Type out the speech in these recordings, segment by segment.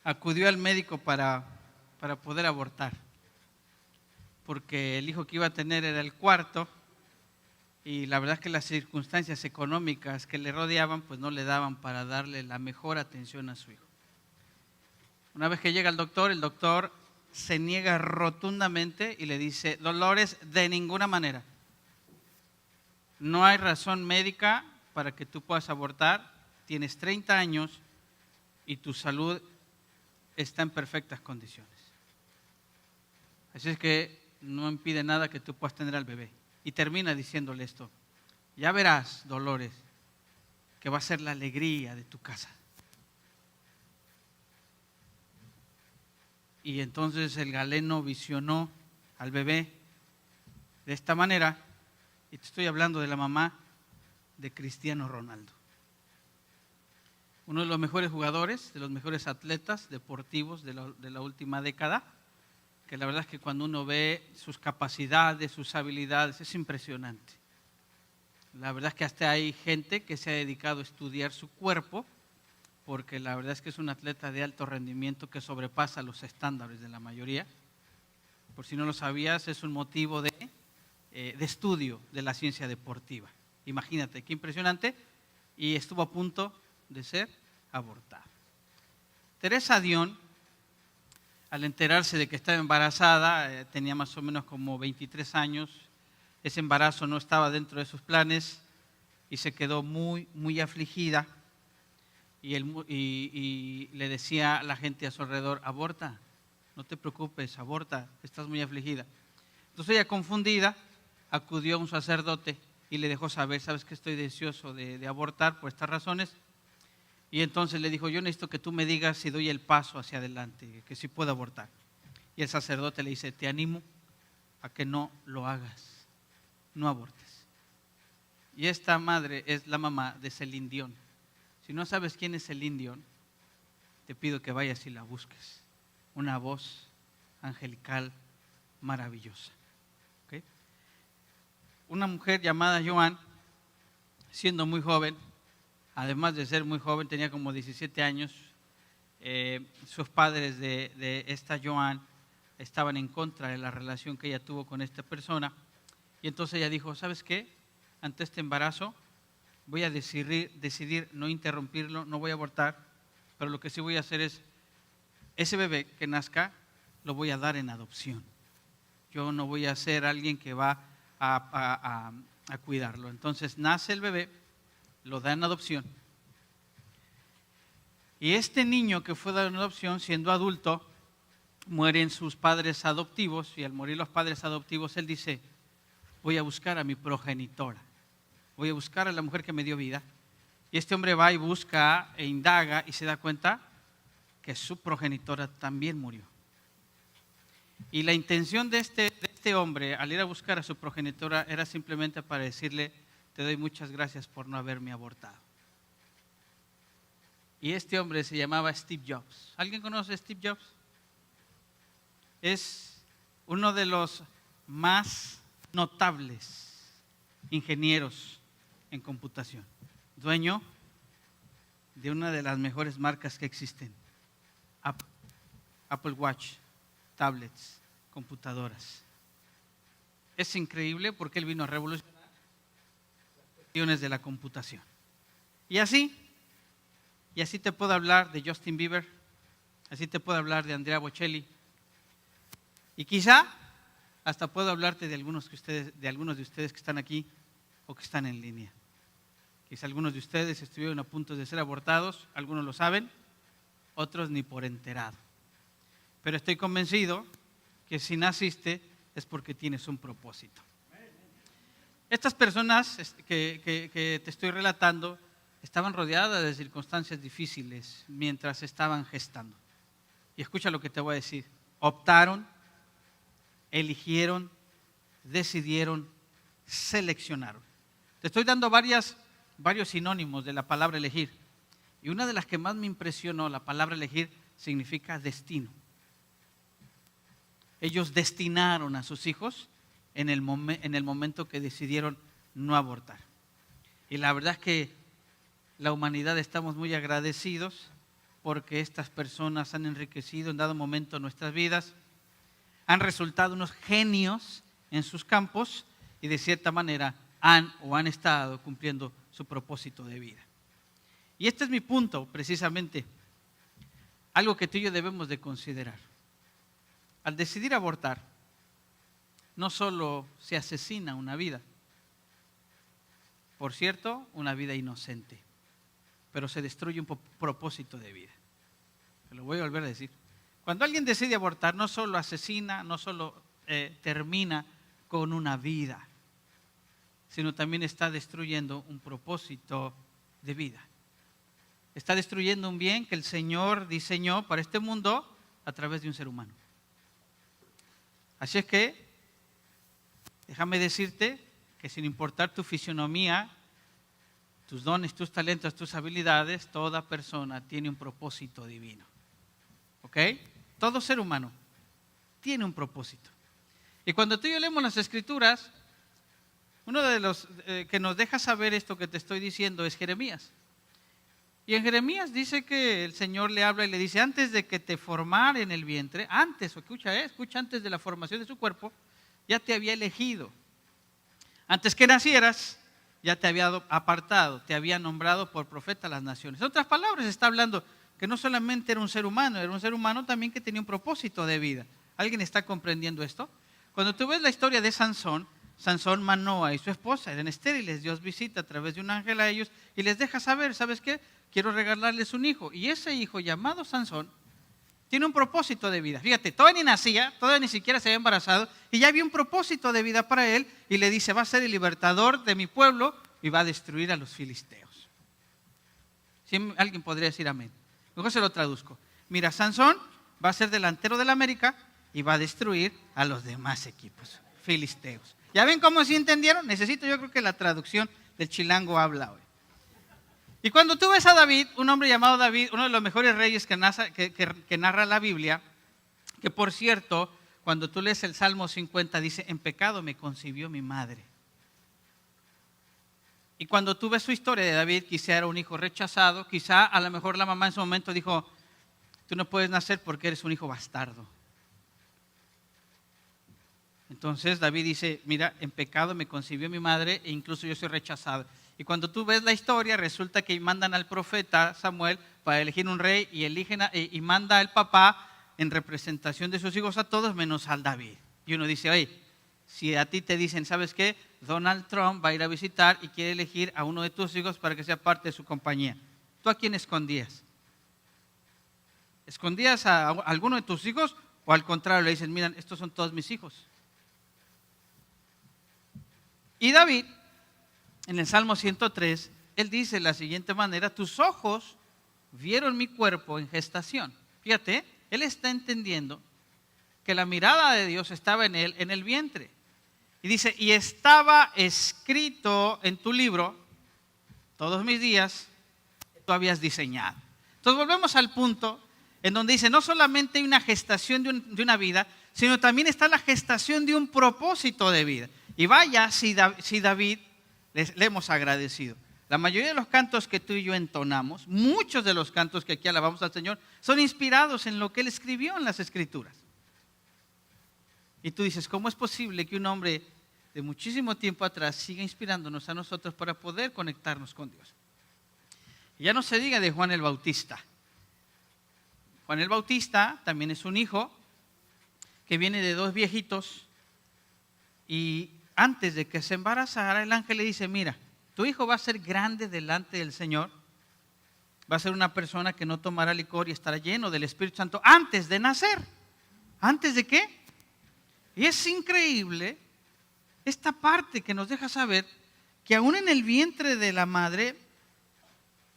acudió al médico para poder abortar, porque el hijo que iba a tener era el cuarto y la verdad es que las circunstancias económicas que le rodeaban pues no le daban para darle la mejor atención a su hijo. Una vez que llega el doctor se niega rotundamente y le dice: Dolores, de ninguna manera. No hay razón médica para que tú puedas abortar. Tienes 30 años y tu salud está en perfectas condiciones. Así es que no impide nada que tú puedas tener al bebé. Y termina diciéndole esto: ya verás, Dolores, que va a ser la alegría de tu casa. Y entonces el galeno visionó al bebé de esta manera, y te estoy hablando de la mamá de Cristiano Ronaldo. Uno de los mejores jugadores, de los mejores atletas deportivos de la última década, que la verdad es que cuando uno ve sus capacidades, sus habilidades, es impresionante. La verdad es que hasta hay gente que se ha dedicado a estudiar su cuerpo, porque la verdad es que es un atleta de alto rendimiento que sobrepasa los estándares de la mayoría. Por si no lo sabías, es un motivo de estudio de la ciencia deportiva. Imagínate, qué impresionante. Y estuvo a punto de ser abortada. Teresa Dion, al enterarse de que estaba embarazada, tenía más o menos como 23 años, ese embarazo no estaba dentro de sus planes y se quedó muy, muy afligida. Y le decía a la gente a su alrededor: aborta, no te preocupes, aborta, estás muy afligida. Entonces ella, confundida, acudió a un sacerdote y le dejó saber: sabes que estoy deseoso de abortar por estas razones. Y entonces le dijo: yo necesito que tú me digas si doy el paso hacia adelante, que si puedo abortar. Y el sacerdote le dice: te animo a que no lo hagas, no abortes. Y esta madre es la mamá de Celine Dion. Si no sabes quién es Celine Dion, te pido que vayas y la busques. Una voz angelical maravillosa. ¿Okay? Una mujer llamada Joan, siendo muy joven, además de ser muy joven, tenía como 17 años, sus padres de esta Joan estaban en contra de la relación que ella tuvo con esta persona. Y entonces ella dijo: ¿sabes qué? Ante este embarazo voy a decidir no interrumpirlo, no voy a abortar, pero lo que sí voy a hacer es, ese bebé que nazca, lo voy a dar en adopción. Yo no voy a ser alguien que va a cuidarlo. Entonces nace el bebé, lo da en adopción. Y este niño que fue dado en adopción, siendo adulto, mueren sus padres adoptivos, y al morir los padres adoptivos, él dice: voy a buscar a mi progenitora. Voy a buscar a la mujer que me dio vida. Y este hombre va y busca e indaga y se da cuenta que su progenitora también murió. Y la intención de este hombre al ir a buscar a su progenitora era simplemente para decirle: te doy muchas gracias por no haberme abortado. Y este hombre se llamaba Steve Jobs. ¿Alguien conoce a Steve Jobs? Es uno de los más notables ingenieros en computación, dueño de una de las mejores marcas que existen: Apple Watch, tablets, computadoras. Es increíble porque él vino a revolucionar las cuestiones de la computación. Y así te puedo hablar de Justin Bieber, así te puedo hablar de Andrea Bocelli, y quizá hasta puedo hablarte de algunos de ustedes que están aquí o que están en línea. Quizá algunos de ustedes estuvieron a punto de ser abortados, algunos lo saben, otros ni por enterado. Pero estoy convencido que si naciste es porque tienes un propósito. Estas personas que te estoy relatando estaban rodeadas de circunstancias difíciles mientras estaban gestando. Y escucha lo que te voy a decir: optaron, eligieron, decidieron, seleccionaron. Te estoy dando varios sinónimos de la palabra elegir. Y una de las que más me impresionó, la palabra elegir, significa destino. Ellos destinaron a sus hijos en el momento que decidieron no abortar. Y la verdad es que la humanidad estamos muy agradecidos porque estas personas han enriquecido en dado momento nuestras vidas, han resultado unos genios en sus campos y de cierta manera han estado cumpliendo su propósito de vida. Y este es mi punto, precisamente, algo que tú y yo debemos de considerar. Al decidir abortar, no solo se asesina una vida, por cierto, una vida inocente, pero se destruye un propósito de vida. Lo voy a volver a decir. Cuando alguien decide abortar, no solo asesina, no solo termina con una vida, sino también está destruyendo un propósito de vida. Está destruyendo un bien que el Señor diseñó para este mundo a través de un ser humano. Así es que, déjame decirte que sin importar tu fisionomía, tus dones, tus talentos, tus habilidades, toda persona tiene un propósito divino. ¿Ok? Todo ser humano tiene un propósito. Y cuando tú y yo leemos las Escrituras, uno de los que nos deja saber esto que te estoy diciendo es Jeremías. Y en Jeremías dice que el Señor le habla y le dice, antes de que te formara en el vientre, escucha, antes de la formación de su cuerpo, ya te había elegido. Antes que nacieras, ya te había apartado, te había nombrado por profeta a las naciones. En otras palabras, está hablando que no solamente era un ser humano también que tenía un propósito de vida. ¿Alguien está comprendiendo esto? Cuando tú ves la historia de Sansón, Manoa y su esposa eran estériles. Dios visita a través de un ángel a ellos y les deja saber, ¿sabes qué? Quiero regalarles un hijo. Y ese hijo llamado Sansón tiene un propósito de vida. Fíjate, todavía ni nacía, todavía ni siquiera se había embarazado y ya había un propósito de vida para él y le dice, va a ser el libertador de mi pueblo y va a destruir a los filisteos. ¿Sí? Alguien podría decir amén. Luego se lo traduzco. Mira, Sansón va a ser delantero del América y va a destruir a los demás equipos filisteos. ¿Ya ven cómo sí entendieron? Yo creo que la traducción del chilango habla hoy. Y cuando tú ves a David, un hombre llamado David, uno de los mejores reyes que narra la Biblia, que por cierto, cuando tú lees el Salmo 50, dice, en pecado me concibió mi madre. Y cuando tú ves su historia de David, quizá era un hijo rechazado, quizá a lo mejor la mamá en su momento dijo, tú no puedes nacer porque eres un hijo bastardo. Entonces David dice, mira, en pecado me concibió mi madre e incluso yo soy rechazado. Y cuando tú ves la historia, resulta que mandan al profeta Samuel para elegir un rey y manda al papá en representación de sus hijos a todos menos al David. Y uno dice, oye, si a ti te dicen, ¿sabes qué? Donald Trump va a ir a visitar y quiere elegir a uno de tus hijos para que sea parte de su compañía. ¿Tú a quién escondías? ¿Escondías a alguno de tus hijos o al contrario le dicen, miren, estos son todos mis hijos? Y David, en el Salmo 103, él dice de la siguiente manera, tus ojos vieron mi cuerpo en gestación. Fíjate, él está entendiendo que la mirada de Dios estaba en él, en el vientre. Y dice, y estaba escrito en tu libro, todos mis días, que tú habías diseñado. Entonces volvemos al punto en donde dice, no solamente hay una gestación de una vida, sino también está la gestación de un propósito de vida. Y vaya si David le hemos agradecido. La mayoría de los cantos que tú y yo entonamos, muchos de los cantos que aquí alabamos al Señor, son inspirados en lo que Él escribió en las Escrituras. Y tú dices, ¿cómo es posible que un hombre de muchísimo tiempo atrás siga inspirándonos a nosotros para poder conectarnos con Dios? Y ya no se diga de Juan el Bautista. Juan el Bautista también es un hijo que viene de dos viejitos y antes de que se embarazara, el ángel le dice, mira, tu hijo va a ser grande delante del Señor, va a ser una persona que no tomará licor y estará lleno del Espíritu Santo antes de nacer. ¿Antes de qué? Y es increíble esta parte que nos deja saber que aún en el vientre de la madre,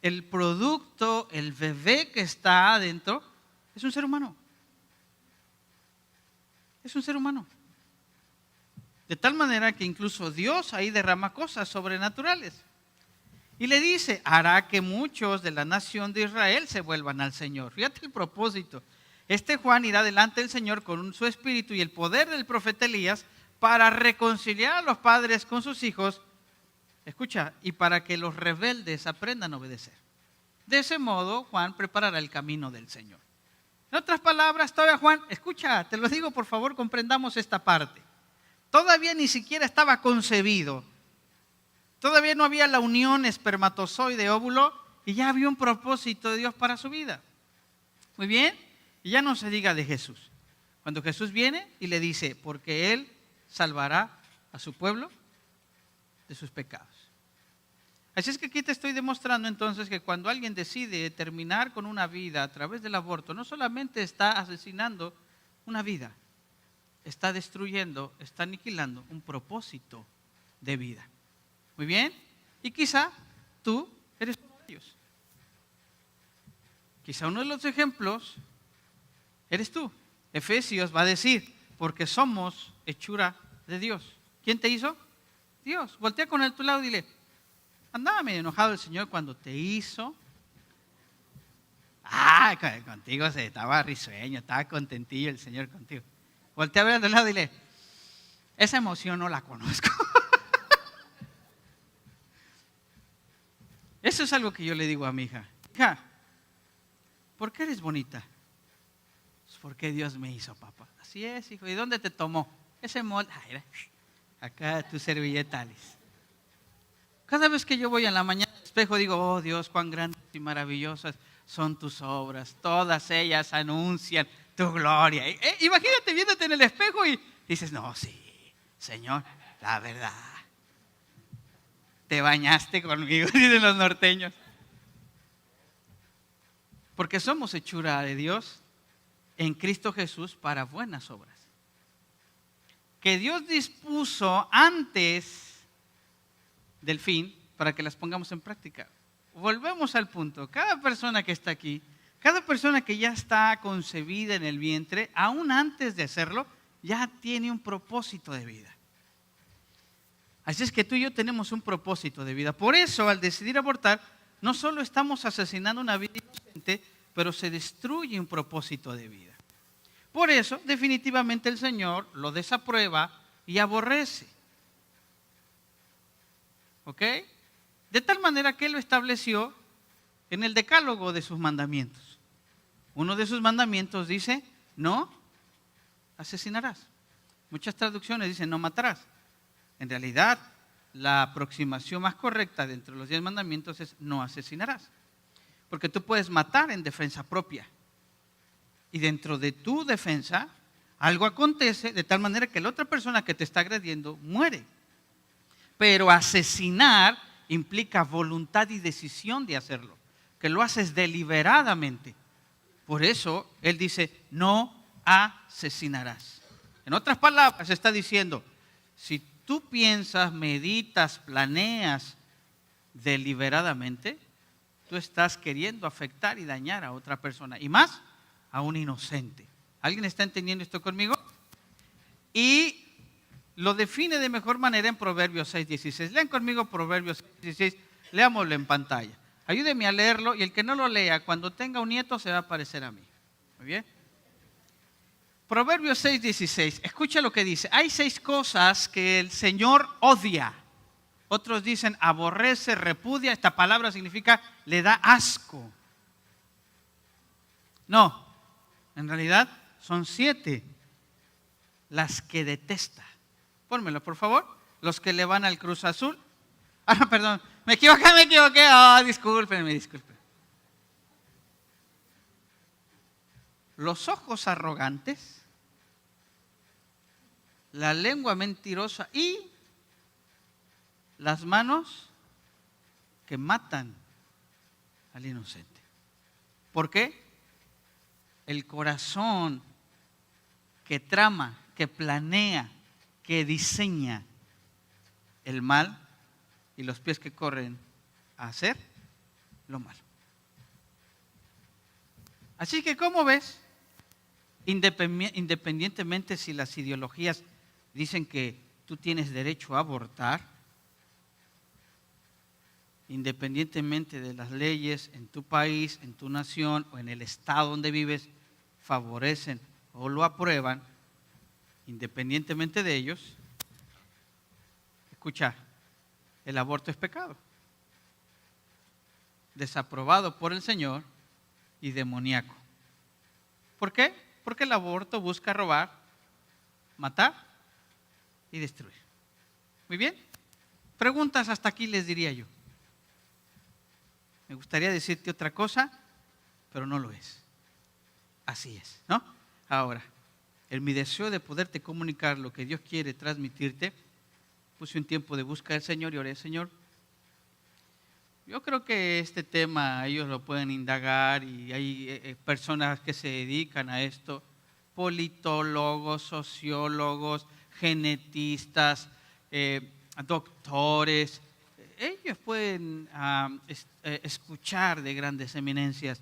el producto, el bebé que está adentro, es un ser humano. Es un ser humano. De tal manera que incluso Dios ahí derrama cosas sobrenaturales. Y le dice, hará que muchos de la nación de Israel se vuelvan al Señor. Fíjate el propósito. Este Juan irá delante del Señor con su espíritu y el poder del profeta Elías para reconciliar a los padres con sus hijos. Escucha, y para que los rebeldes aprendan a obedecer. De ese modo, Juan preparará el camino del Señor. En otras palabras, todavía Juan, escucha, te lo digo, por favor, comprendamos esta parte. Todavía ni siquiera estaba concebido. Todavía no había la unión espermatozoide-óvulo y ya había un propósito de Dios para su vida. Muy bien, y ya no se diga de Jesús. Cuando Jesús viene y le dice, porque Él salvará a su pueblo de sus pecados. Así es que aquí te estoy demostrando entonces que cuando alguien decide terminar con una vida a través del aborto, no solamente está asesinando una vida, está destruyendo, está aniquilando un propósito de vida. Muy bien, y quizá tú eres uno de ellos. Quizá uno de los ejemplos eres tú. Efesios va a decir, porque somos hechura de Dios. ¿Quién te hizo? Dios. Voltea con él a tu lado y dile, andaba medio enojado el Señor cuando te hizo. Contigo se estaba risueño, estaba contentillo el Señor contigo. Voltea a ver al lado y dile, esa emoción no la conozco. Eso es algo que yo le digo a mi hija. Hija, ¿por qué eres bonita? Pues porque Dios me hizo, papá. Así es, hijo. ¿Y dónde te tomó? Ese molde. Acá tu servilleta, Alice. Cada vez que yo voy en la mañana al espejo digo, oh Dios, cuán grandes y maravillosas son tus obras. Todas ellas anuncian tu gloria. Imagínate viéndote en el espejo y dices, no, sí, Señor, la verdad. Te bañaste conmigo, dicen los norteños. Porque somos hechura de Dios en Cristo Jesús para buenas obras. Que Dios dispuso antes del fin para que las pongamos en práctica. Volvemos al punto. Cada persona que está aquí, cada persona que ya está concebida en el vientre, aún antes de hacerlo, ya tiene un propósito de vida. Así es que tú y yo tenemos un propósito de vida. Por eso, al decidir abortar, no solo estamos asesinando una vida inocente, pero se destruye un propósito de vida. Por eso, definitivamente el Señor lo desaprueba y aborrece. ¿Ok? De tal manera que Él lo estableció en el decálogo de sus mandamientos. Uno de sus mandamientos dice, no asesinarás. Muchas traducciones dicen, no matarás. En realidad, la aproximación más correcta dentro de los 10 mandamientos es no asesinarás. Porque tú puedes matar en defensa propia. Y dentro de tu defensa, algo acontece de tal manera que la otra persona que te está agrediendo muere. Pero asesinar implica voluntad y decisión de hacerlo, que lo haces deliberadamente. Por eso Él dice, no asesinarás. En otras palabras, está diciendo, si tú piensas, meditas, planeas deliberadamente, tú estás queriendo afectar y dañar a otra persona, y más a un inocente. ¿Alguien está entendiendo esto conmigo? Y lo define de mejor manera en Proverbios 6:16. Lean conmigo Proverbios 6:16, leámoslo en pantalla. Ayúdeme a leerlo y el que no lo lea, cuando tenga un nieto se va a parecer a mí. Muy bien. Proverbios 6:16, escucha lo que dice. Hay 6 cosas que el Señor odia. Otros dicen aborrece, repudia. Esta palabra significa le da asco. No, en realidad son 7 las que detesta. Pónmelo, por favor. Los que le van al Cruz Azul. No, perdón, me equivoqué. Discúlpenme. Los ojos arrogantes, la lengua mentirosa y las manos que matan al inocente. ¿Por qué? El corazón que trama, que planea, que diseña el mal y los pies que corren a hacer lo malo. Así que, ¿cómo ves? Independientemente si las ideologías dicen que tú tienes derecho a abortar, independientemente de las leyes en tu país, en tu nación o en el estado donde vives, favorecen o lo aprueban, independientemente de ellos, escucha, el aborto es pecado. desaprobado por el Señor y demoníaco. ¿Por qué? Porque el aborto busca robar, matar y destruir. Muy bien. Preguntas hasta aquí les diría yo. Me gustaría decirte otra cosa, pero no lo es. Así es, ¿no? Ahora, en mi deseo de poderte comunicar lo que Dios quiere transmitirte, puse un tiempo de búsqueda del Señor y oré, Señor, yo creo que este tema ellos lo pueden indagar y hay personas que se dedican a esto, politólogos, sociólogos, genetistas, doctores. Ellos pueden escuchar de grandes eminencias,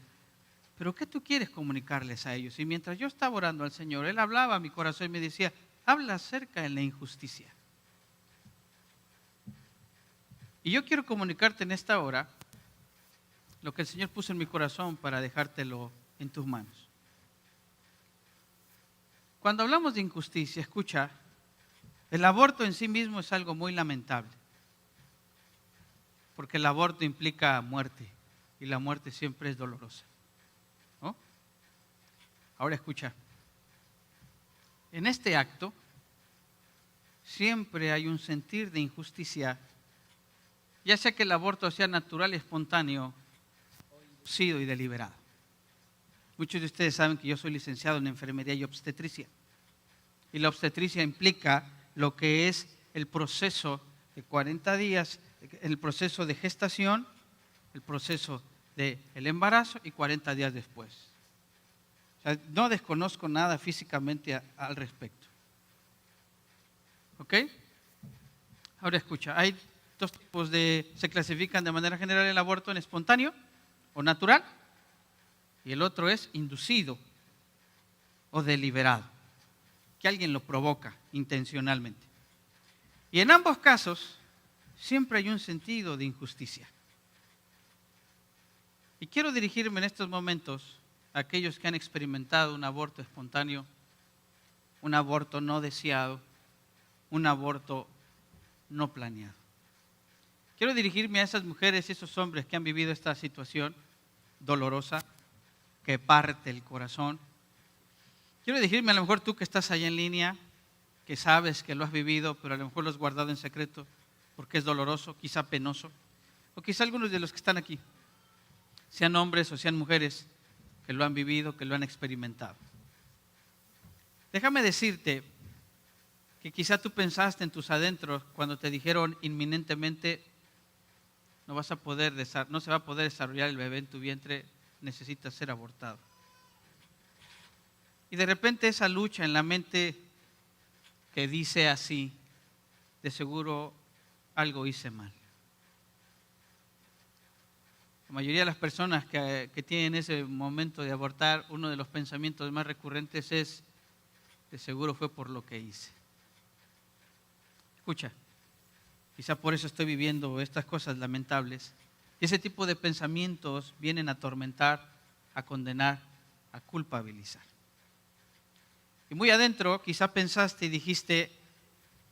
pero ¿qué tú quieres comunicarles a ellos? Y mientras yo estaba orando al Señor, Él hablaba a mi corazón y me decía, habla acerca de la injusticia. Y yo quiero comunicarte en esta hora lo que el Señor puso en mi corazón para dejártelo en tus manos. Cuando hablamos de injusticia, escucha, el aborto en sí mismo es algo muy lamentable, porque el aborto implica muerte y la muerte siempre es dolorosa, ¿no? Ahora escucha, en este acto siempre hay un sentir de injusticia, ya sea que el aborto sea natural y espontáneo, inducido y deliberado. Muchos de ustedes saben que yo soy licenciado en enfermería y obstetricia. Y la obstetricia implica lo que es el proceso de 40 días, el proceso de gestación, el proceso del embarazo y 40 días después. O sea, no desconozco nada físicamente al respecto. ¿Ok? Ahora escucha, hay dos tipos se clasifican de manera general el aborto en espontáneo o natural, y el otro es inducido o deliberado, que alguien lo provoca intencionalmente. Y en ambos casos siempre hay un sentido de injusticia. Y quiero dirigirme en estos momentos a aquellos que han experimentado un aborto espontáneo, un aborto no deseado, un aborto no planeado. Quiero dirigirme a esas mujeres y esos hombres que han vivido esta situación dolorosa, que parte el corazón. Quiero dirigirme a lo mejor tú que estás allá en línea, que sabes que lo has vivido, pero a lo mejor lo has guardado en secreto porque es doloroso, quizá penoso, o quizá algunos de los que están aquí, sean hombres o sean mujeres que lo han vivido, que lo han experimentado. Déjame decirte que quizá tú pensaste en tus adentros cuando te dijeron inminentemente no se va a poder desarrollar el bebé en tu vientre, necesita ser abortado. Y de repente esa lucha en la mente que dice así, de seguro algo hice mal. La mayoría de las personas que tienen ese momento de abortar, uno de los pensamientos más recurrentes es, de seguro fue por lo que hice. Escucha, quizá por eso estoy viviendo estas cosas lamentables. Y ese tipo de pensamientos vienen a atormentar, a condenar, a culpabilizar. Y muy adentro quizá pensaste y dijiste,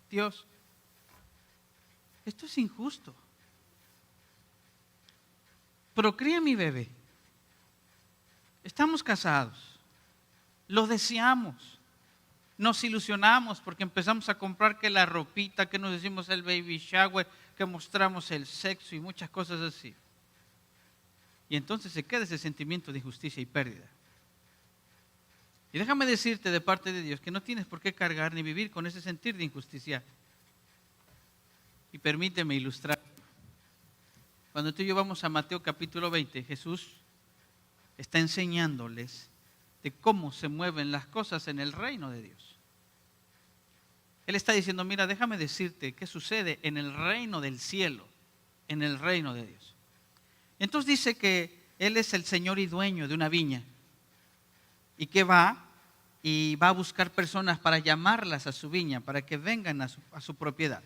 Dios, esto es injusto. Procría mi bebé. Estamos casados. Lo deseamos. Nos ilusionamos porque empezamos a comprar que la ropita, que nos decimos el baby shower, que mostramos el sexo y muchas cosas así. Y entonces se queda ese sentimiento de injusticia y pérdida. Y déjame decirte de parte de Dios que no tienes por qué cargar ni vivir con ese sentir de injusticia. Y permíteme ilustrar. Cuando tú y yo vamos a Mateo capítulo 20, Jesús está enseñándoles de cómo se mueven las cosas en el reino de Dios. Él está diciendo, mira, déjame decirte qué sucede en el reino del cielo, en el reino de Dios. Entonces dice que Él es el Señor y dueño de una viña y que va a buscar personas para llamarlas a su viña, para que vengan a su propiedad.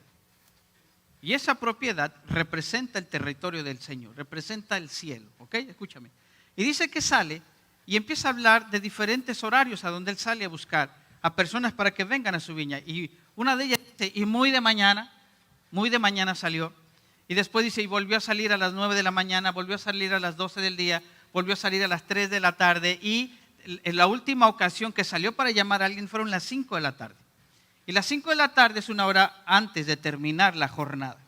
Y esa propiedad representa el territorio del Señor, representa el cielo, ¿ok? Escúchame. Y dice que sale y empieza a hablar de diferentes horarios a donde Él sale a buscar a personas para que vengan a su viña. Y una de ellas dice, y muy de mañana salió, Y después dice, y volvió a salir a las 9 de la mañana, volvió a salir a las 12 del día, volvió a salir a las 3 de la tarde y en la última ocasión que salió para llamar a alguien fueron las 5 de la tarde. Y las 5 de la tarde es una hora antes de terminar la jornada.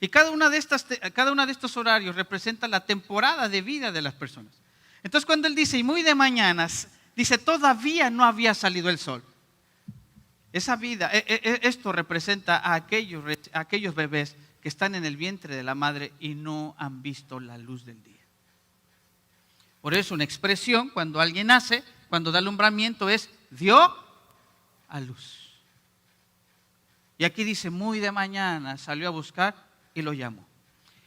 Y cada uno de estos horarios representa la temporada de vida de las personas. Entonces cuando él dice, y muy de mañanas, dice, todavía no había salido el sol. Esa vida, esto representa a aquellos bebés que están en el vientre de la madre y no han visto la luz del día. Por eso una expresión cuando alguien nace, cuando da alumbramiento es dio a luz. Y aquí dice muy de mañana salió a buscar y lo llamó.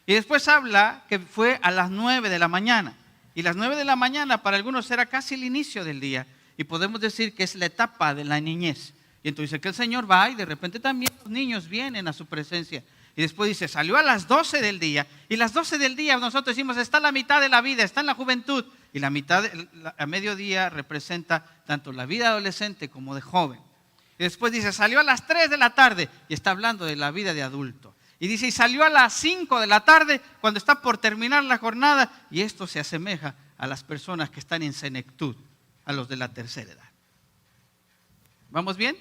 Y después habla que fue a las 9 de la mañana. Y las 9 de la mañana para algunos era casi el inicio del día. Y podemos decir que es la etapa de la niñez. Y entonces que el Señor va y de repente también los niños vienen a su presencia. Y después dice, salió a las 12 del día. Y las 12 del día nosotros decimos, está la mitad de la vida, está en la juventud. Y la mitad, a mediodía, representa tanto la vida adolescente como de joven. Y después dice, salió a las 3 de la tarde. Y está hablando de la vida de adulto. Y dice, y salió a las 5 de la tarde cuando está por terminar la jornada. Y esto se asemeja a las personas que están en senectud, a los de la tercera edad. ¿Vamos bien?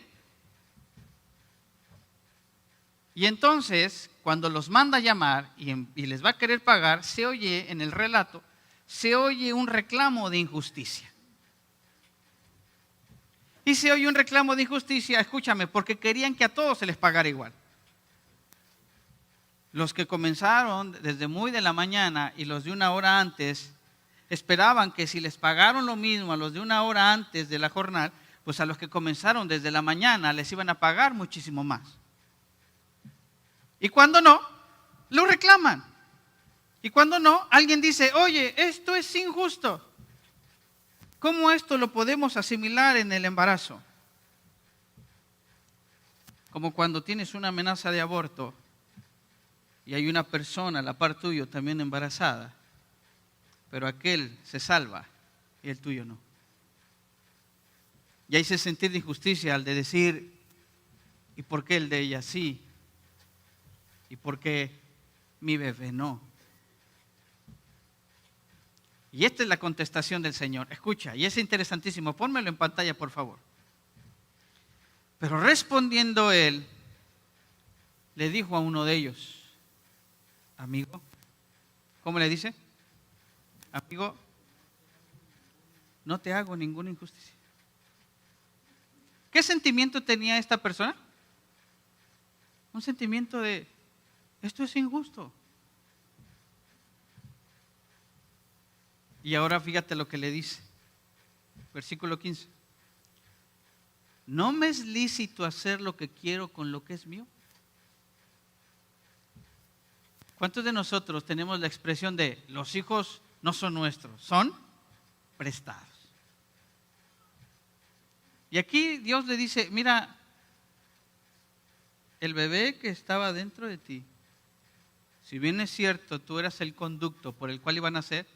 Y entonces, cuando los manda a llamar y les va a querer pagar, se oye en el relato, se oye un reclamo de injusticia. Y se oye un reclamo de injusticia, escúchame, porque querían que a todos se les pagara igual. Los que comenzaron desde muy de la mañana y los de una hora antes, esperaban que si les pagaron lo mismo a los de una hora antes de la jornada, pues a los que comenzaron desde la mañana les iban a pagar muchísimo más. Y cuando no, lo reclaman. Y cuando no, alguien dice, oye, esto es injusto. ¿Cómo esto lo podemos asimilar en el embarazo? Como cuando tienes una amenaza de aborto y hay una persona a la par tuyo también embarazada, pero aquel se salva y el tuyo no. Y hay ese sentir de injusticia al de decir, ¿y por qué el de ella sí? ¿Y por qué mi bebé no? Y esta es la contestación del Señor. Escucha, y es interesantísimo. Pónmelo en pantalla, por favor. Pero respondiendo él, le dijo a uno de ellos, amigo, ¿cómo le dice? Amigo, no te hago ninguna injusticia. ¿Qué sentimiento tenía esta persona? Un sentimiento de, esto es injusto. Y ahora fíjate lo que le dice. Versículo 15. ¿No me es lícito hacer lo que quiero con lo que es mío? ¿Cuántos de nosotros tenemos la expresión de los hijos no son nuestros, son prestados? Y aquí Dios le dice, mira, el bebé que estaba dentro de ti, si bien es cierto, tú eras el conducto por el cual iban a nacer,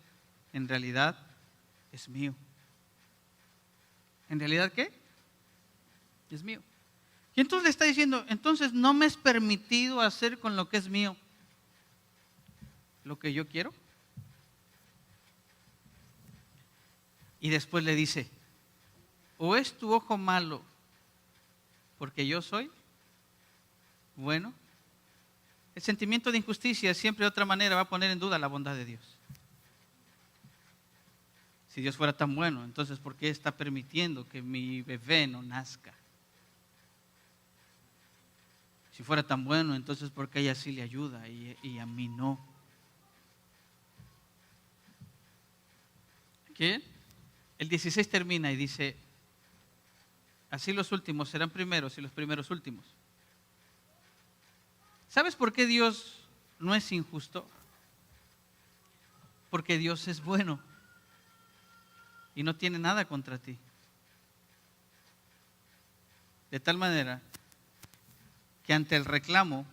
en realidad es mío. ¿En realidad qué? Es mío. Y entonces le está diciendo, entonces no me es permitido hacer con lo que es mío lo que yo quiero. Y después le dice, ¿o es tu ojo malo porque yo soy bueno? El sentimiento de injusticia siempre de otra manera va a poner en duda la bondad de Dios. Si Dios fuera tan bueno, entonces ¿por qué está permitiendo que mi bebé no nazca? Si fuera tan bueno, entonces ¿por qué a ella sí le ayuda y a mí no? ¿Qué? El 16 termina y dice, así los últimos serán primeros y los primeros últimos. ¿Sabes por qué Dios no es injusto? Porque Dios es bueno y no tiene nada contra ti. De tal manera que ante el reclamo,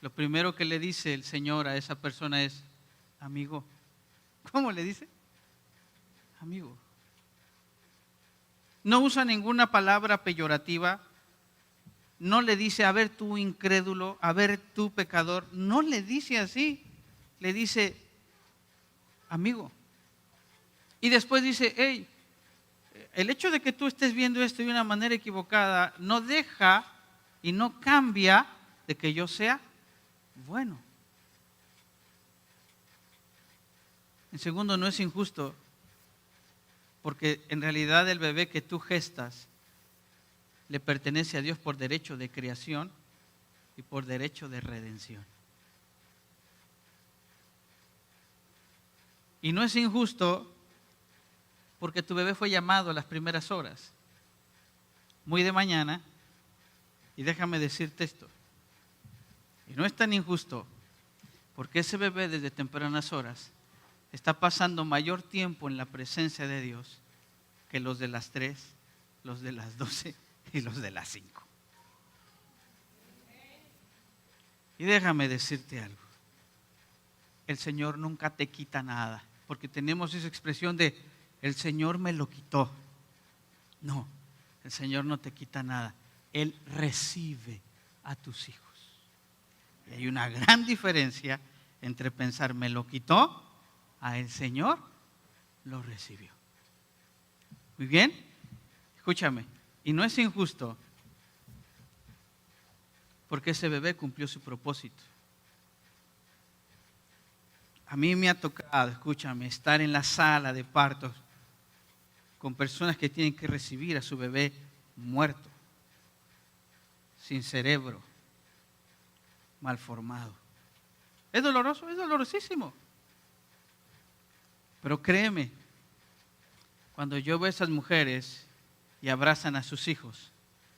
lo primero que le dice el Señor a esa persona es, amigo. ¿Cómo le dice? Amigo. No usa ninguna palabra peyorativa, no le dice, a ver tú incrédulo, a ver tú pecador, no le dice así, le dice, amigo. Y después dice, hey, el hecho de que tú estés viendo esto de una manera equivocada no deja y no cambia de que yo sea bueno. En segundo, no es injusto, porque en realidad el bebé que tú gestas le pertenece a Dios por derecho de creación y por derecho de redención. Y no es injusto porque tu bebé fue llamado a las primeras horas, muy de mañana, y déjame decirte esto, y no es tan injusto porque ese bebé desde tempranas horas está pasando mayor tiempo en la presencia de Dios que los de las 3, los de las 12 y los de las 5. Y déjame decirte algo, el Señor nunca te quita nada, porque tenemos esa expresión de el Señor me lo quitó. No, el Señor no te quita nada, Él recibe a tus hijos. Y hay una gran diferencia entre pensar me lo quitó a el Señor lo recibió. Muy bien, escúchame, y no es injusto porque ese bebé cumplió su propósito. A mí me ha tocado, escúchame, estar en la sala de partos con personas que tienen que recibir a su bebé muerto, sin cerebro, mal formado. Es doloroso, es dolorosísimo. Pero créeme, cuando yo veo a esas mujeres y abrazan a sus hijos,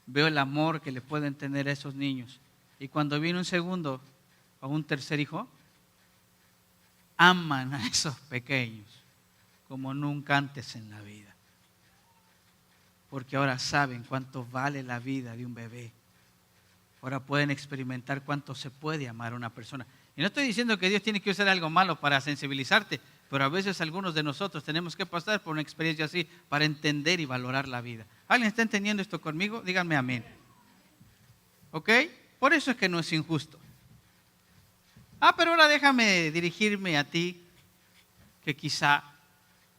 veo el amor que le pueden tener a esos niños. Y cuando viene un segundo o un tercer hijo, aman a esos pequeños como nunca antes en la vida. Porque ahora saben cuánto vale la vida de un bebé. Ahora pueden experimentar cuánto se puede amar a una persona. Y no estoy diciendo que Dios tiene que usar algo malo para sensibilizarte, pero a veces algunos de nosotros tenemos que pasar por una experiencia así para entender y valorar la vida. ¿Alguien está entendiendo esto conmigo? Díganme amén. ¿Ok? Por eso es que no es injusto. Pero ahora déjame dirigirme a ti que quizá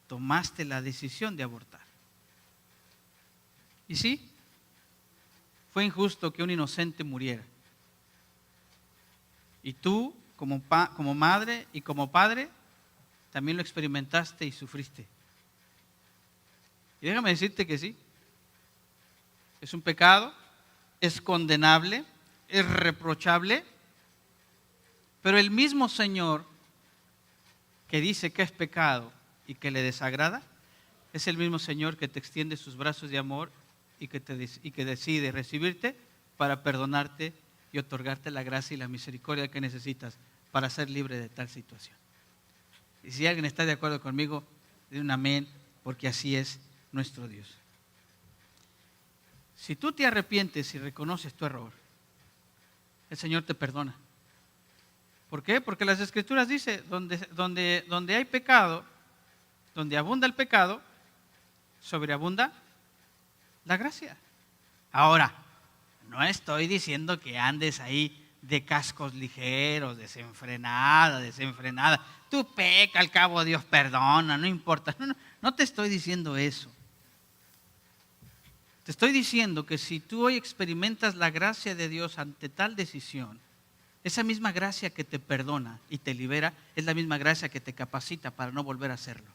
tomaste la decisión de abortar. ¿Y sí? Fue injusto que un inocente muriera. Y tú, como madre y como padre, también lo experimentaste y sufriste. Y déjame decirte que sí. Es un pecado, es condenable, es reprochable, pero el mismo Señor que dice que es pecado y que le desagrada, es el mismo Señor que te extiende sus brazos de amor y que decide recibirte para perdonarte y otorgarte la gracia y la misericordia que necesitas para ser libre de tal situación. Y si alguien está de acuerdo conmigo, de un amén, porque así es nuestro Dios. Si tú te arrepientes y reconoces tu error, el Señor te perdona. ¿Por qué? Porque las Escrituras dicen, donde hay pecado, donde abunda el pecado, sobreabunda la gracia. Ahora, no estoy diciendo que andes ahí de cascos ligeros, desenfrenada. Tú peca, al cabo Dios perdona, no importa. No te estoy diciendo eso. Te estoy diciendo que si tú hoy experimentas la gracia de Dios ante tal decisión, esa misma gracia que te perdona y te libera es la misma gracia que te capacita para no volver a hacerlo.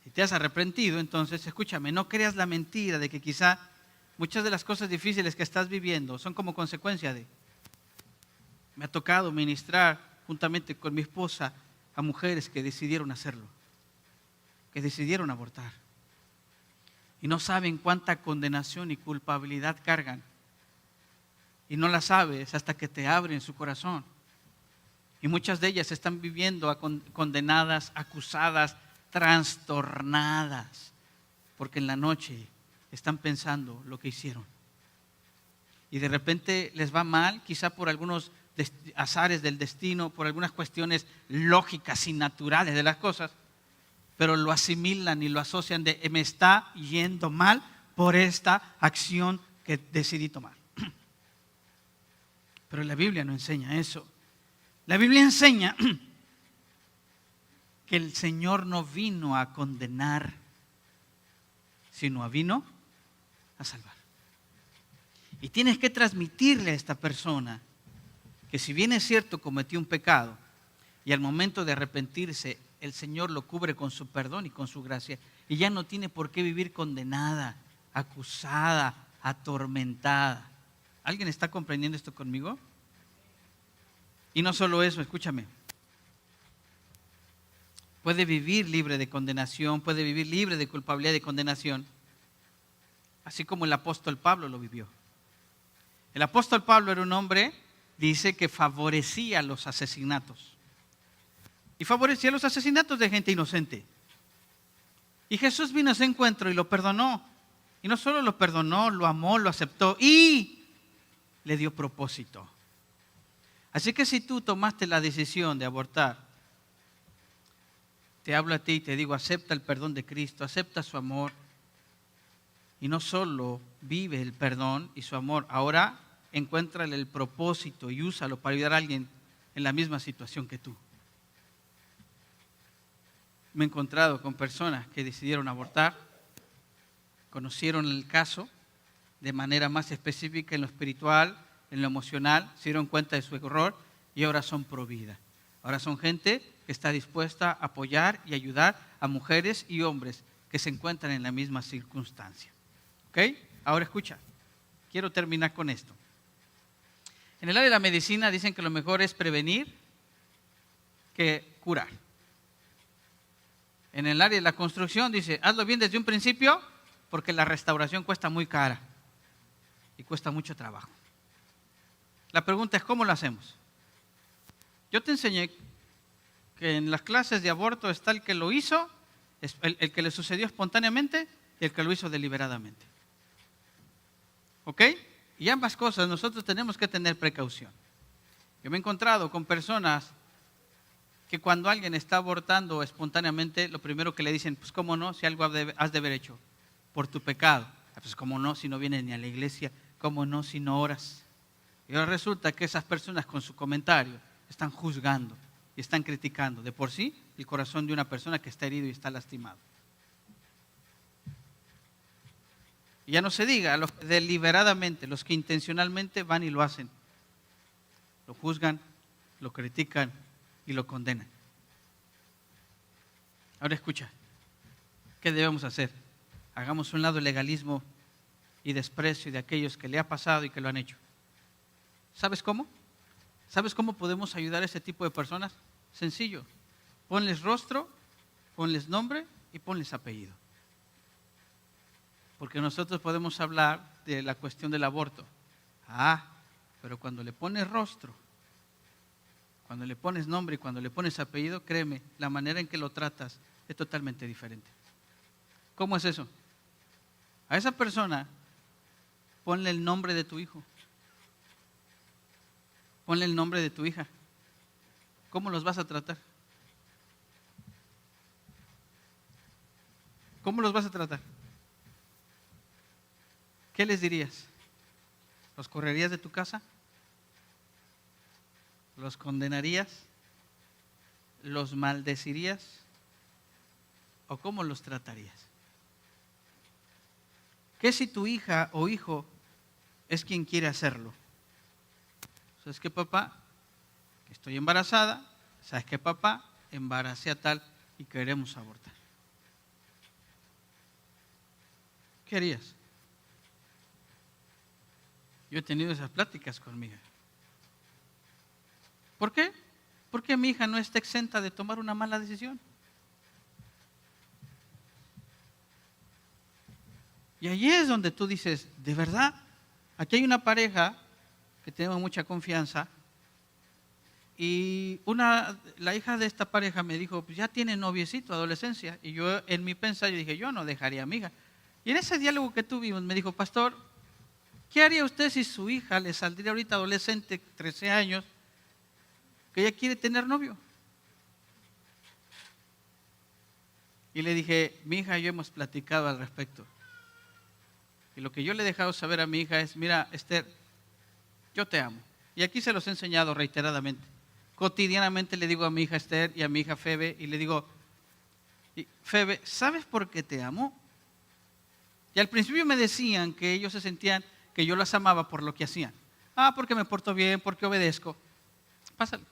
Si te has arrepentido, entonces, escúchame, no creas la mentira de que quizá muchas de las cosas difíciles que estás viviendo son como consecuencia de... Me ha tocado ministrar juntamente con mi esposa a mujeres que decidieron hacerlo, que decidieron abortar. Y no saben cuánta condenación y culpabilidad cargan. Y no la sabes hasta que te abren su corazón. Y muchas de ellas están viviendo condenadas, acusadas, trastornadas, porque en la noche están pensando lo que hicieron. Y de repente les va mal, quizá por algunos azares del destino, por algunas cuestiones lógicas y naturales de las cosas, pero lo asimilan y lo asocian de me está yendo mal por esta acción que decidí tomar. Pero la Biblia no enseña eso. La Biblia enseña que el Señor no vino a condenar, sino vino a salvar. Y tienes que transmitirle a esta persona que si bien es cierto cometió un pecado y al momento de arrepentirse el Señor lo cubre con su perdón y con su gracia y ya no tiene por qué vivir condenada, acusada, atormentada. ¿Alguien está comprendiendo esto conmigo? Y no solo eso, escúchame. Puede vivir libre de condenación, puede vivir libre de culpabilidad y de condenación, así como el apóstol Pablo lo vivió. El apóstol Pablo era un hombre, dice, que favorecía los asesinatos. Y favorecía los asesinatos de gente inocente. Y Jesús vino a ese encuentro y lo perdonó. Y no solo lo perdonó, lo amó, lo aceptó y le dio propósito. Así que si tú tomaste la decisión de abortar, te hablo a ti y te digo, acepta el perdón de Cristo, acepta su amor. Y no solo vive el perdón y su amor, ahora encuéntrale el propósito y úsalo para ayudar a alguien en la misma situación que tú. Me he encontrado con personas que decidieron abortar, conocieron el caso de manera más específica en lo espiritual, en lo emocional, se dieron cuenta de su error y ahora son pro vida. Ahora son gente que está dispuesta a apoyar y ayudar a mujeres y hombres que se encuentran en la misma circunstancia. ¿Ok? Ahora escucha, quiero terminar con esto. En el área de la medicina dicen que lo mejor es prevenir que curar. En el área de la construcción dice, hazlo bien desde un principio porque la restauración cuesta muy cara y cuesta mucho trabajo. La pregunta es, ¿cómo lo hacemos? Yo te enseñé que en las clases de aborto está el que lo hizo, el que le sucedió espontáneamente y el que lo hizo deliberadamente. ¿Ok? Y ambas cosas nosotros tenemos que tener precaución. Yo me he encontrado con personas que cuando alguien está abortando espontáneamente, lo primero que le dicen, pues cómo no, si algo has de haber hecho por tu pecado. Pues cómo no, si no vienes ni a la iglesia, cómo no, si no oras. Y ahora resulta que esas personas con su comentario están juzgando y están criticando de por sí el corazón de una persona que está herido y está lastimado. Y ya no se diga a los que deliberadamente, los que intencionalmente van y lo hacen. Lo juzgan, lo critican y lo condenan. Ahora escucha, ¿qué debemos hacer? Hagamos un lado el legalismo y desprecio de aquellos que le ha pasado y que lo han hecho. ¿Sabes cómo? ¿Sabes cómo podemos ayudar a ese tipo de personas? Sencillo. Ponles rostro, ponles nombre y ponles apellido. Porque nosotros podemos hablar de la cuestión del aborto. Pero cuando le pones rostro, cuando le pones nombre y cuando le pones apellido, créeme, la manera en que lo tratas es totalmente diferente. ¿Cómo es eso? A esa persona, ponle el nombre de tu hijo. Ponle el nombre de tu hija. ¿Cómo los vas a tratar? ¿Cómo los vas a tratar? ¿Qué les dirías? ¿Los correrías de tu casa? ¿Los condenarías? ¿Los maldecirías? ¿O cómo los tratarías? ¿Qué si tu hija o hijo es quien quiere hacerlo? ¿Sabes qué, papá? Estoy embarazada. ¿Sabes qué, papá? Embaracé a tal y queremos abortar. ¿Qué harías? Yo he tenido esas pláticas con mi hija. ¿Por qué? Porque mi hija no está exenta de tomar una mala decisión. Y allí es donde tú dices, ¿de verdad? Aquí hay una pareja que tenemos mucha confianza y la hija de esta pareja me dijo, pues ya tiene noviecito, adolescencia. Y yo en mi pensar yo dije, yo no dejaría a mi hija. Y en ese diálogo que tuvimos me dijo, pastor, ¿qué haría usted si su hija le saldría ahorita adolescente, 13 años, que ella quiere tener novio? Y le dije, mi hija y yo hemos platicado al respecto. Y lo que yo le he dejado saber a mi hija es, mira, Esther, yo te amo. Y aquí se los he enseñado reiteradamente. Cotidianamente le digo a mi hija Esther y a mi hija Febe, y le digo, Febe, ¿sabes por qué te amo? Y al principio me decían que ellos se sentían que yo las amaba por lo que hacían. Porque me porto bien, porque obedezco. Pásale.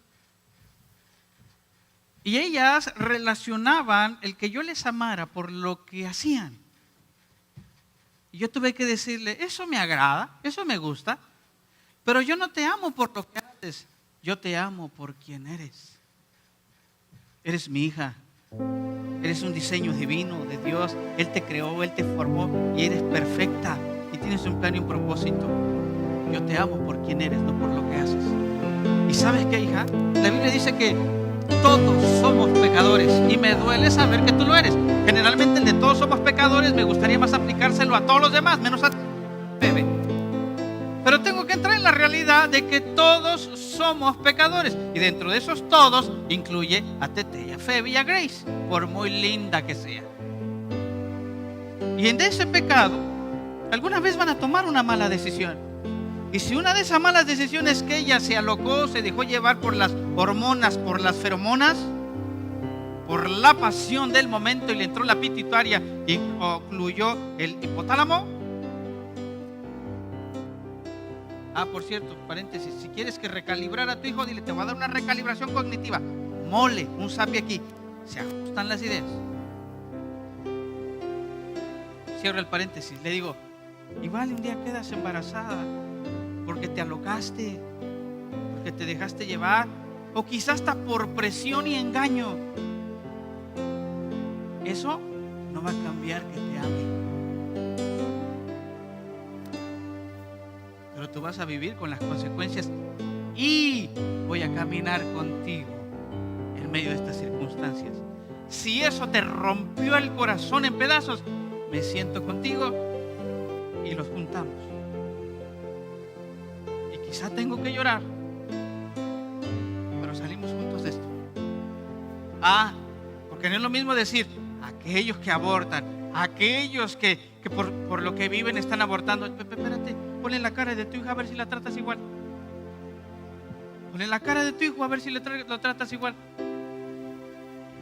Y ellas relacionaban el que yo les amara por lo que hacían. Y yo tuve que decirle, eso me agrada, eso me gusta, pero yo no te amo por lo que haces, yo te amo por quien eres. Eres mi hija, eres un diseño divino de Dios, Él te creó, Él te formó y eres perfecta y tienes un plan y un propósito. Yo te amo por quien eres, no por lo que haces. ¿Y sabes qué, hija? La Biblia dice que todos somos pecadores y me duele saber que tú lo eres. Generalmente el de todos somos pecadores me gustaría más aplicárselo a todos los demás, menos a Febe. Pero tengo que entrar en la realidad de que todos somos pecadores. Y dentro de esos todos incluye a Tete, a Febe y a Grace, por muy linda que sea. Y en ese pecado, alguna vez van a tomar una mala decisión. Y si una de esas malas decisiones que ella se alocó, se dejó llevar por las hormonas, por las feromonas, por la pasión del momento y le entró la pituitaria y ocluyó el hipotálamo. Por cierto, paréntesis, si quieres que recalibrar a tu hijo, dile, te voy a dar una recalibración cognitiva. Mole, un sapi aquí. Se ajustan las ideas. Cierro el paréntesis, le digo, igual un día quedas embarazada porque te alocaste, porque te dejaste llevar, o quizás hasta por presión y engaño. Eso no va a cambiar que te ame. Pero tú vas a vivir con las consecuencias y voy a caminar contigo en medio de estas circunstancias. Si eso te rompió el corazón en pedazos, me siento contigo y los juntamos. Y quizá tengo que llorar, pero salimos juntos de esto. Porque no es lo mismo decir aquellos que abortan, aquellos que por lo que viven están abortando. Espérate, ponle la cara de tu hija a ver si la tratas igual. Ponle la cara de tu hijo a ver si lo tratas igual.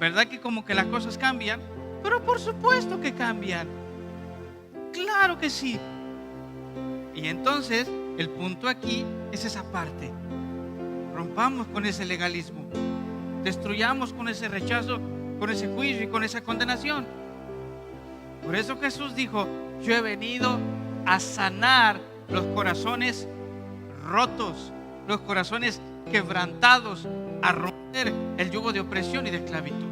¿Verdad que como que las cosas cambian? Pero por supuesto que cambian. Claro que sí. Y entonces el punto aquí es esa parte. Rompamos con ese legalismo. Destruyamos con ese rechazo, con ese juicio y con esa condenación. Por eso Jesús dijo, yo he venido a sanar los corazones rotos, los corazones quebrantados, a romper el yugo de opresión y de esclavitud.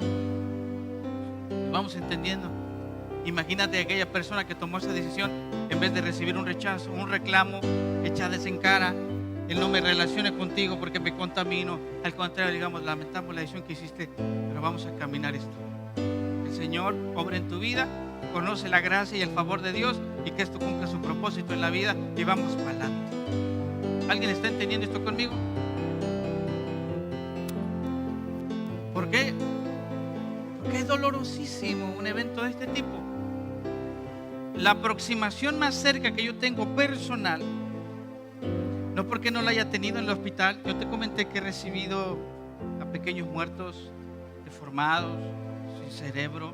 ¿Vamos entendiendo? Imagínate aquella persona que tomó esa decisión, en vez de recibir un rechazo, un reclamo, echades en cara, Él no me relacione contigo porque me contamino. Al contrario, digamos, lamentamos la decisión que hiciste, pero vamos a caminar esto. El Señor obra en tu vida, conoce la gracia y el favor de Dios y que esto cumpla su propósito en la vida y vamos para adelante. ¿Alguien está entendiendo esto conmigo? ¿Por qué? Porque es dolorosísimo un evento de este tipo. La aproximación más cerca que yo tengo personal, no porque no la haya tenido en el hospital, yo te comenté que he recibido a pequeños muertos, deformados, sin cerebro,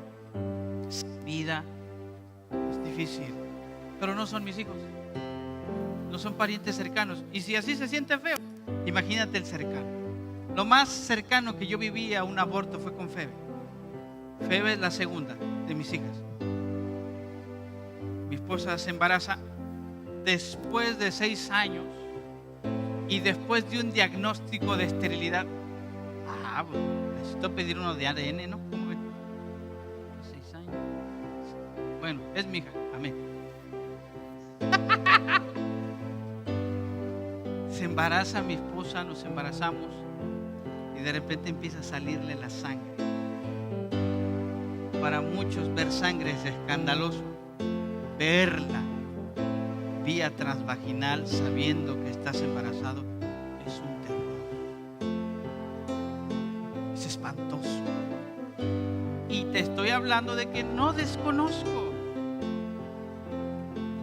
sin vida. Es difícil, pero no son mis hijos, no son parientes cercanos. Y si así se siente feo, imagínate el cercano. Lo más cercano que yo viví a un aborto fue con Febe. Febe es la segunda de mis hijas. Mi esposa se embaraza después de 6 años y después de un diagnóstico de esterilidad. Bueno, necesito pedir uno de ADN, ¿no? ¿Cómo ven? 6 años. Bueno, es mi hija, amén. Se embaraza mi esposa, nos embarazamos y de repente empieza a salirle la sangre. Para muchos ver sangre es escandaloso. Verla vía transvaginal sabiendo que estás embarazado es un terror. Es espantoso. Y te estoy hablando de que no desconozco.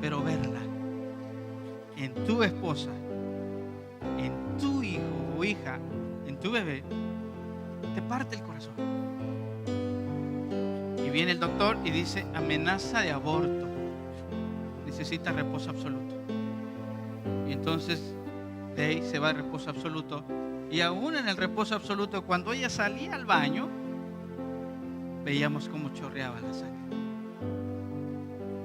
pero verla en tu esposa, en tu hijo o hija, en tu bebé, te parte el corazón. Y viene el doctor y dice: amenaza de aborto, necesita reposo absoluto. Y entonces de ahí se va al reposo absoluto. Y aún en el reposo absoluto, cuando ella salía al baño, veíamos cómo chorreaba la sangre.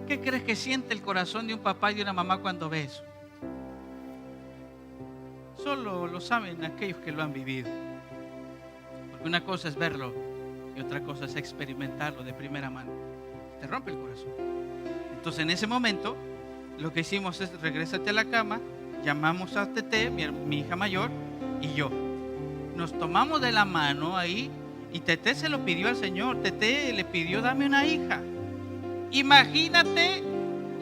¿Qué crees que siente el corazón de un papá y de una mamá cuando ve eso? Solo lo saben aquellos que lo han vivido. Porque una cosa es verlo y otra cosa es experimentarlo de primera mano. Te rompe el corazón. Entonces en ese momento lo que hicimos es: regrésate a la cama, llamamos a Tete, mi hija mayor, y yo. Nos tomamos de la mano ahí y Tete se lo pidió al Señor. Tete le pidió: dame una hija. Imagínate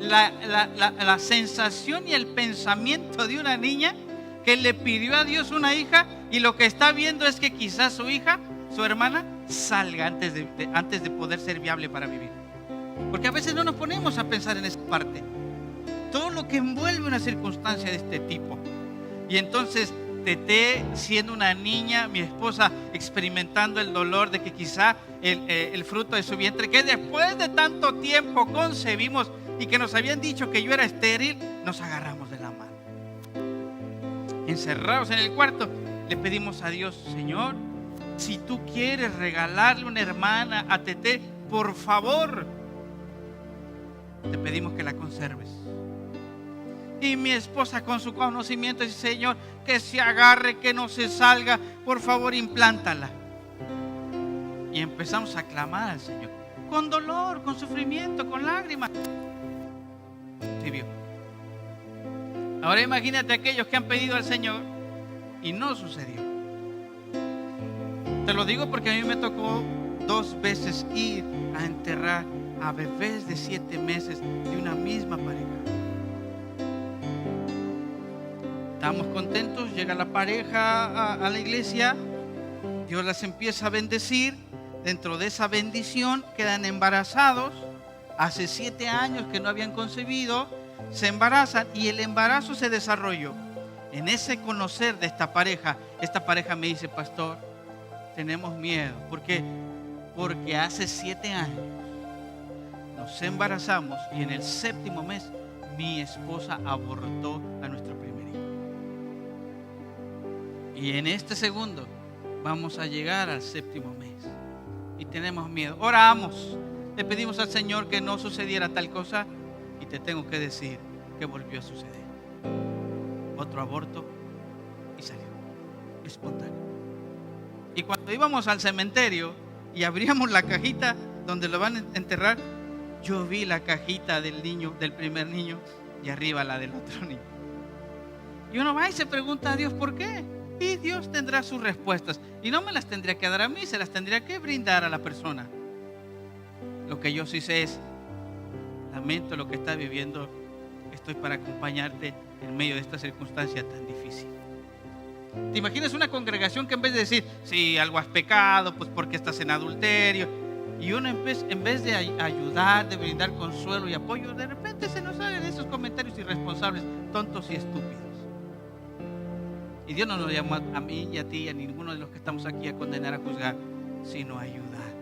la sensación y el pensamiento de una niña que le pidió a Dios una hija, y lo que está viendo es que quizás su hija, su hermana, salga antes de poder ser viable para vivir. Porque a veces no nos ponemos a pensar en esa parte, todo lo que envuelve una circunstancia de este tipo. Y entonces Tete, siendo una niña, mi esposa experimentando el dolor de que quizá el fruto de su vientre, que después de tanto tiempo concebimos y que nos habían dicho que yo era estéril, nos agarramos de la mano. Encerrados en el cuarto, le pedimos a Dios: Señor, si tú quieres regalarle una hermana a Tete, por favor, te pedimos que la conserves. Y mi esposa, con su conocimiento, dice: Señor, que se agarre, que no se salga, por favor, implántala. Y empezamos a clamar al Señor, con dolor, con sufrimiento, con lágrimas. Sí, vio. Ahora imagínate aquellos que han pedido al Señor y no sucedió. Te lo digo porque a mí me tocó 2 veces ir a enterrar a bebés de 7 meses de una misma pareja. Estamos contentos, llega la pareja a la iglesia, Dios las empieza a bendecir. Dentro de esa bendición quedan embarazados. Hace 7 años que no habían concebido, se embarazan y el embarazo se desarrolló. En ese conocer de esta pareja me dice: pastor, tenemos miedo. ¿Por qué? Porque hace 7 años nos embarazamos y en el 7º mes mi esposa abortó a nuestro primer hijo. Y en este segundo vamos a llegar al 7º mes y tenemos miedo. Oramos, le pedimos al Señor que no sucediera tal cosa, y te tengo que decir que volvió a suceder. Otro aborto y salió espontáneo. Y cuando íbamos al cementerio y abríamos la cajita donde lo van a enterrar, yo vi la cajita del niño, del primer niño, y arriba la del otro niño. Y uno va y se pregunta a Dios: ¿por qué? Y Dios tendrá sus respuestas, y no me las tendría que dar a mí, se las tendría que brindar a la persona. Lo que yo sí sé es: lamento lo que estás viviendo, estoy para acompañarte en medio de esta circunstancia tan difícil. ¿Te imaginas una congregación que en vez de decir: sí, algo has pecado, pues porque estás en adulterio, y uno en vez de ayudar, de brindar consuelo y apoyo, de repente se nos salen esos comentarios irresponsables, tontos y estúpidos? Y Dios no nos llamó a mí y a ti y a ninguno de los que estamos aquí a condenar, a juzgar, sino a ayudar.